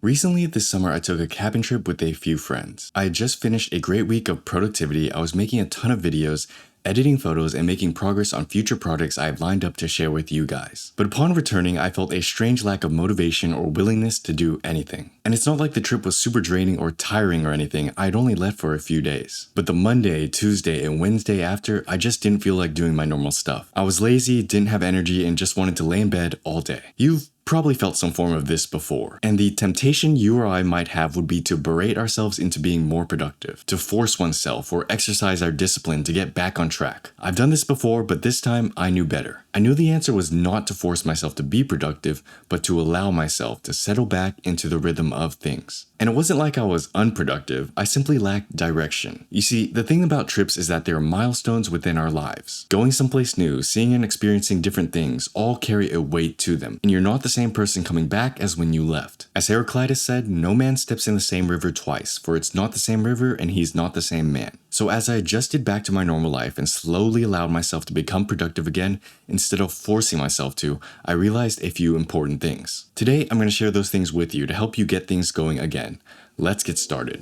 Recently this summer, I took a cabin trip with a few friends. I had just finished a great week of productivity. I was making a ton of videos, editing photos, and making progress on future projects I have lined up to share with you guys. But upon returning, I felt a strange lack of motivation or willingness to do anything. And it's not like the trip was super draining or tiring or anything. I had only left for a few days. But the Monday, Tuesday, and Wednesday after, I just didn't feel like doing my normal stuff. I was lazy, didn't have energy, and just wanted to lay in bed all day. You've probably felt some form of this before, and the temptation you or I might have would be to berate ourselves into being more productive, to force oneself or exercise our discipline to get back on track. I've done this before, but this time I knew better. I knew the answer was not to force myself to be productive, but to allow myself to settle back into the rhythm of things. And it wasn't like I was unproductive, I simply lacked direction. You see, the thing about trips is that they are milestones within our lives. Going someplace new, seeing and experiencing different things, all carry a weight to them, and you're not the same person coming back as when you left. As Heraclitus said, no man steps in the same river twice, for it's not the same river and he's not the same man. So as I adjusted back to my normal life and slowly allowed myself to become productive again, instead of forcing myself to, I realized a few important things. Today, I'm going to share those things with you to help you get things going again. Let's get started.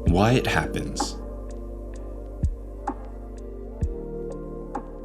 Why it happens.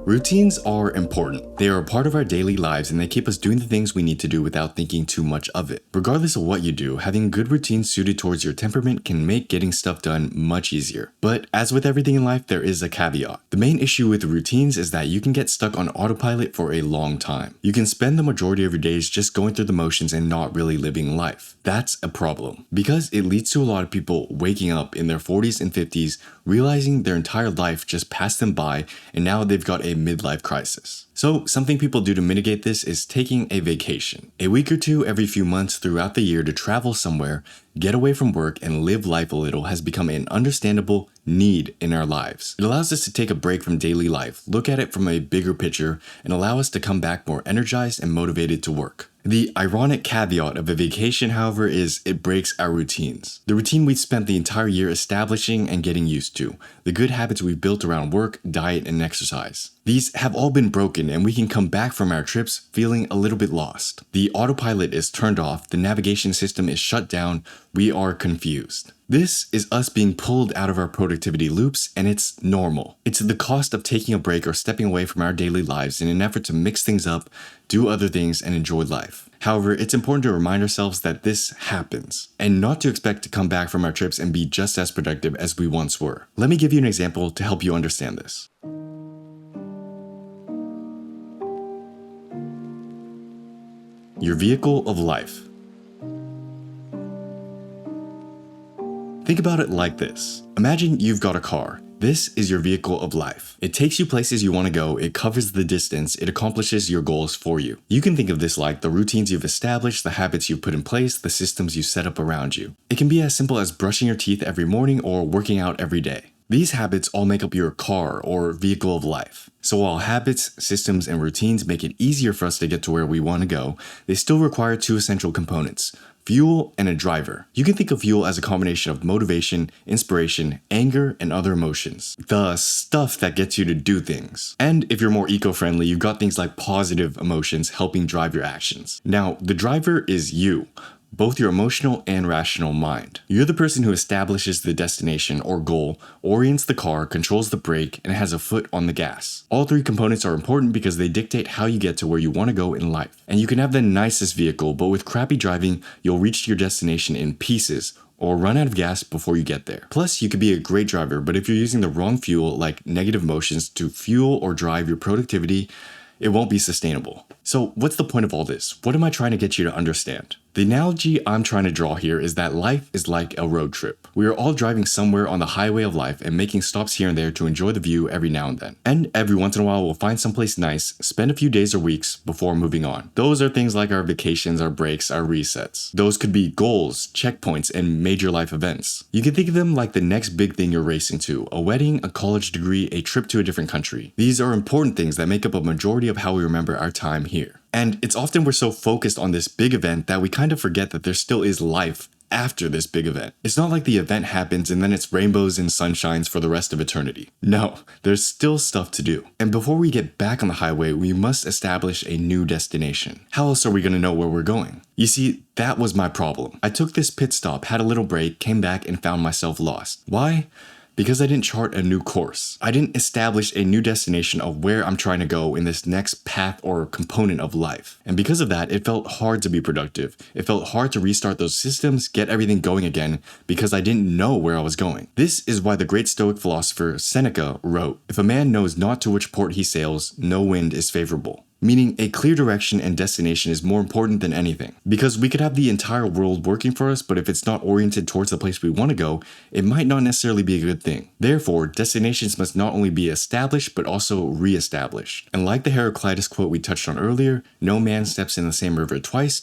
Routines are important. They are a part of our daily lives and they keep us doing the things we need to do without thinking too much of it. Regardless of what you do, having a good routine suited towards your temperament can make getting stuff done much easier. But as with everything in life, there is a caveat. The main issue with routines is that you can get stuck on autopilot for a long time. You can spend the majority of your days just going through the motions and not really living life. That's a problem, because it leads to a lot of people waking up in their 40s and 50s, realizing their entire life just passed them by and now they've got a midlife crisis. So something people do to mitigate this is taking a vacation. A week or two every few months throughout the year to travel somewhere, get away from work, and live life a little has become an understandable need in our lives. It allows us to take a break from daily life, look at it from a bigger picture, and allow us to come back more energized and motivated to work. The ironic caveat of a vacation, however, is it breaks our routines. The routine we've spent the entire year establishing and getting used to. The good habits we've built around work, diet, and exercise. These have all been broken and we can come back from our trips feeling a little bit lost. The autopilot is turned off, the navigation system is shut down, we are confused. This is us being pulled out of our productivity loops, and it's normal. It's the cost of taking a break or stepping away from our daily lives in an effort to mix things up, do other things, and enjoy life. However, it's important to remind ourselves that this happens, and not to expect to come back from our trips and be just as productive as we once were. Let me give you an example to help you understand this. Your vehicle of life. Think about it like this. Imagine you've got a car. This is your vehicle of life. It takes you places you want to go, it covers the distance, it accomplishes your goals for you. You can think of this like the routines you've established, the habits you've put in place, the systems you set up around you. It can be as simple as brushing your teeth every morning or working out every day. These habits all make up your car or vehicle of life. So while habits, systems, and routines make it easier for us to get to where we want to go, they still require two essential components: fuel and a driver. You can think of fuel as a combination of motivation, inspiration, anger, and other emotions. The stuff that gets you to do things. And if you're more eco-friendly, you've got things like positive emotions helping drive your actions. Now, the driver is you. Both your emotional and rational mind. You're the person who establishes the destination or goal, orients the car, controls the brake, and has a foot on the gas. All three components are important because they dictate how you get to where you want to go in life. And you can have the nicest vehicle, but with crappy driving, you'll reach your destination in pieces, or run out of gas before you get there. Plus, you could be a great driver, but if you're using the wrong fuel, like negative emotions, to fuel or drive your productivity, it won't be sustainable. So what's the point of all this? What am I trying to get you to understand? The analogy I'm trying to draw here is that life is like a road trip. We are all driving somewhere on the highway of life and making stops here and there to enjoy the view every now and then. And every once in a while we'll find someplace nice, spend a few days or weeks before moving on. Those are things like our vacations, our breaks, our resets. Those could be goals, checkpoints, and major life events. You can think of them like the next big thing you're racing to: a wedding, a college degree, a trip to a different country. These are important things that make up a majority of how we remember our time here. And it's often we're so focused on this big event that we kind of forget that there still is life after this big event. It's not like the event happens and then it's rainbows and sunshines for the rest of eternity. No, there's still stuff to do. And before we get back on the highway, we must establish a new destination. How else are we going to know where we're going? You see, that was my problem. I took this pit stop, had a little break, came back and found myself lost. Why? Because I didn't chart a new course. I didn't establish a new destination of where I'm trying to go in this next path or component of life. And because of that, it felt hard to be productive. It felt hard to restart those systems, get everything going again, because I didn't know where I was going. This is why the great Stoic philosopher Seneca wrote, "If a man knows not to which port he sails, no wind is favorable." Meaning a clear direction and destination is more important than anything. Because we could have the entire world working for us, but if it's not oriented towards the place we want to go, it might not necessarily be a good thing. Therefore, destinations must not only be established, but also re-established. And like the Heraclitus quote we touched on earlier, no man steps in the same river twice,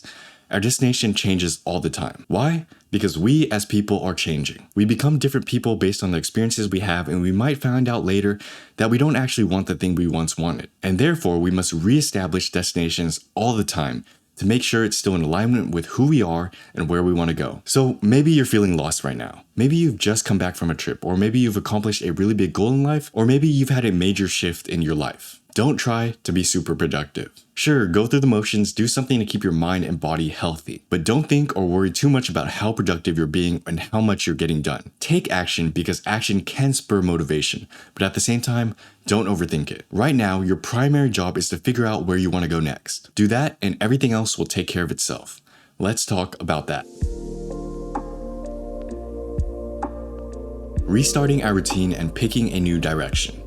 our destination changes all the time. Why? Because we as people are changing. We become different people based on the experiences we have, and we might find out later that we don't actually want the thing we once wanted. And therefore, we must reestablish destinations all the time to make sure it's still in alignment with who we are and where we want to go. So maybe you're feeling lost right now. Maybe you've just come back from a trip, or maybe you've accomplished a really big goal in life, or maybe you've had a major shift in your life. Don't try to be super productive. Sure, go through the motions, do something to keep your mind and body healthy, but don't think or worry too much about how productive you're being and how much you're getting done. Take action because action can spur motivation, but at the same time, don't overthink it. Right now, your primary job is to figure out where you want to go next. Do that and everything else will take care of itself. Let's talk about that. Restarting our routine and picking a new direction.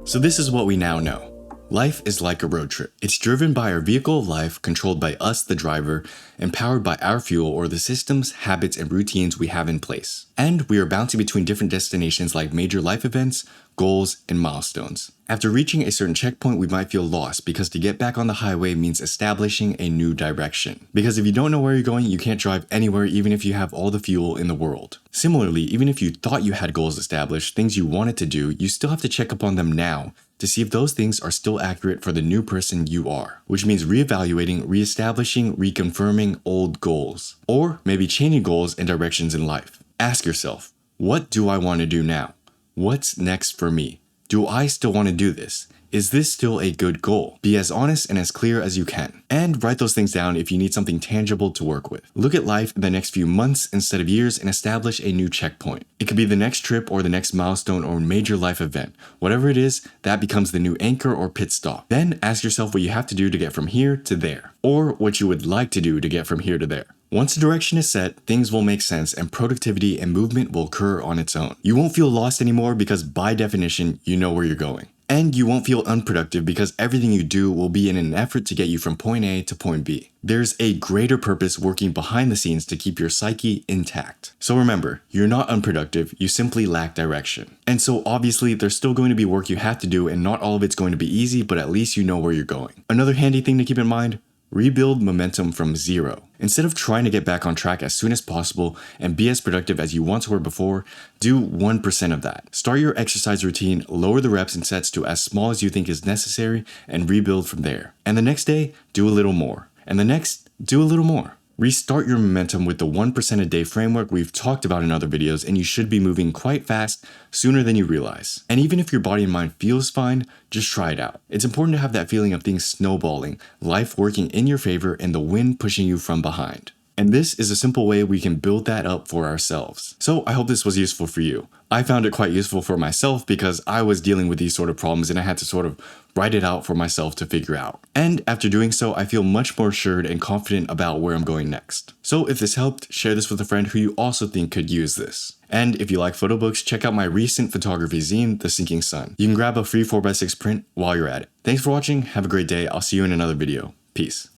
So this is what we now know. Life is like a road trip. It's driven by our vehicle of life, controlled by us, the driver, and powered by our fuel or the systems, habits, and routines we have in place. And we are bouncing between different destinations like major life events, goals, and milestones. After reaching a certain checkpoint, we might feel lost because to get back on the highway means establishing a new direction. Because if you don't know where you're going, you can't drive anywhere even if you have all the fuel in the world. Similarly, even if you thought you had goals established, things you wanted to do, you still have to check up on them now to see if those things are still accurate for the new person you are, which means reevaluating, reestablishing, reconfirming old goals, or maybe changing goals and directions in life. Ask yourself, what do I want to do now? What's next for me? Do I still want to do this? Is this still a good goal? Be as honest and as clear as you can. And write those things down if you need something tangible to work with. Look at life in the next few months instead of years and establish a new checkpoint. It could be the next trip or the next milestone or major life event. Whatever it is, that becomes the new anchor or pit stop. Then ask yourself what you have to do to get from here to there, or what you would like to do to get from here to there. Once the direction is set, things will make sense and productivity and movement will occur on its own. You won't feel lost anymore because by definition, you know where you're going. And you won't feel unproductive because everything you do will be in an effort to get you from point A to point B. There's a greater purpose working behind the scenes to keep your psyche intact. So remember, you're not unproductive, you simply lack direction. And so obviously, there's still going to be work you have to do and not all of it's going to be easy, but at least you know where you're going. Another handy thing to keep in mind, rebuild momentum from zero. Instead of trying to get back on track as soon as possible and be as productive as you once were before, do 1% of that. Start your exercise routine, lower the reps and sets to as small as you think is necessary, and rebuild from there. And the next day, do a little more. And the next, do a little more. Restart your momentum with the 1% a day framework we've talked about in other videos, and you should be moving quite fast sooner than you realize. And even if your body and mind feels fine, just try it out. It's important to have that feeling of things snowballing, life working in your favor, and the wind pushing you from behind. And this is a simple way we can build that up for ourselves. So I hope this was useful for you. I found it quite useful for myself because I was dealing with these sort of problems and I had to sort of write it out for myself to figure out. And after doing so, I feel much more assured and confident about where I'm going next. So if this helped, share this with a friend who you also think could use this. And if you like photo books, check out my recent photography zine, The Sinking Sun. You can grab a free 4x6 print while you're at it. Thanks for watching, have a great day, I'll see you in another video. Peace.